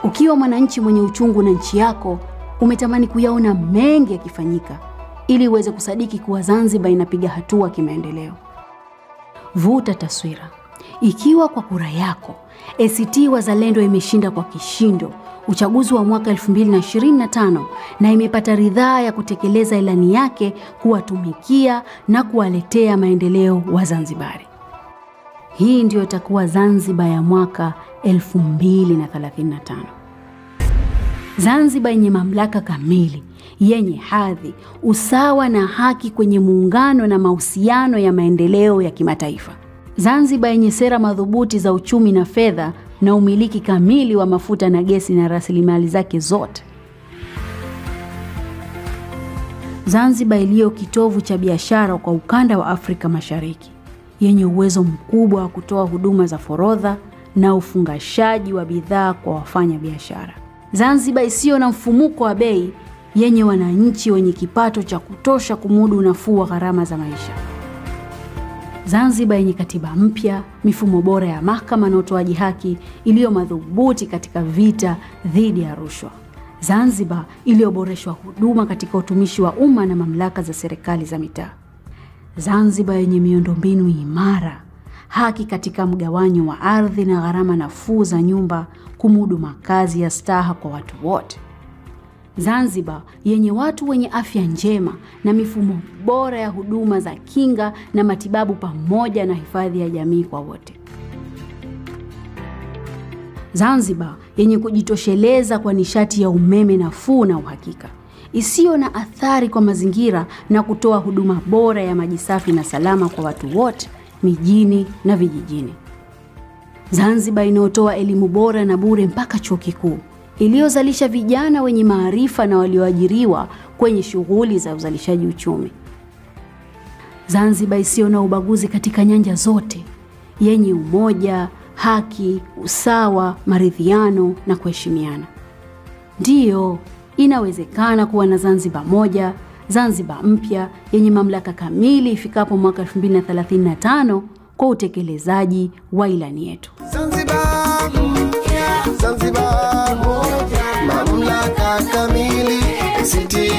Ukiwa mwananchi mwenye uchungu na nchi yako, umetamani kuyaona mengi yakifanyika ili uweze kusadiki kuwa Zanzibar inapiga hatua kimaendeleo. Vuta taswira. Ikiwa kwa kura yako ACT Wazalendo imeshinda kwa kishindo uchaguzi wa mwaka 2025 na imepata ridhaa ya kutekeleza ilani yake kuwatumikia na kuwaletea maendeleo wa Zanzibari. Hii ndio itakuwa Zanzibar ya mwaka 2035. Zanzibar yenye mamlaka kamili, yenye hadhi, usawa na haki kwenye muungano na mahusiano ya maendeleo ya kimataifa. Zanzibar yenye sera madhubuti za uchumi na fedha na umiliki kamili wa mafuta na gesi na rasilimali zake zote. Zanzibar iliyo kitovu cha biashara kwa ukanda wa Afrika Mashariki, yenye uwezo mkubwa wa kutoa huduma za forodha na ufungashaji wa bidhaa kwa wafanya biashara. Zanzibar isiyo na mfumuko wa bei, yenye wananchi wenye kipato cha kutosha kumudu unafuu wa gharama za maisha. Zanzibar yenye katiba mpya, mifumo bora ya mahakama na utoaji haki iliyo madhubuti katika vita dhidi ya rushwa. Zanzibar iliyoboreshwa huduma katika utumishi wa umma na mamlaka za serikali za mitaa. Zanzibar yenye miundombinu imara, haki katika mgawanyo wa ardhi na gharama nafuu za nyumba kumudu makazi ya staha kwa watu wote. Zanzibar yenye watu wenye afya njema na mifumo bora ya huduma za kinga na matibabu pamoja na hifadhi ya jamii kwa wote. Zanzibar yenye kujitosheleza kwa nishati ya umeme nafuu na uhakika, isiyo na athari kwa mazingira na kutoa huduma bora ya maji safi na salama kwa watu wote mijini na vijijini. Zanzibar inayotoa elimu bora na bure mpaka chuo kikuu, iliyozalisha vijana wenye maarifa na walioajiriwa kwenye shughuli za uzalishaji uchumi. Zanzibar isiyo na ubaguzi katika nyanja zote, yenye umoja, haki, usawa, maridhiano na kuheshimiana. Ndiyo, inawezekana kuwa na Zanzibar moja, Zanzibar mpya yenye mamlaka kamili ifikapo mwaka 2035 kwa utekelezaji wa ilani yetu. Zanzibar mpya, Zanzibar moja, mamlaka kamili, ACT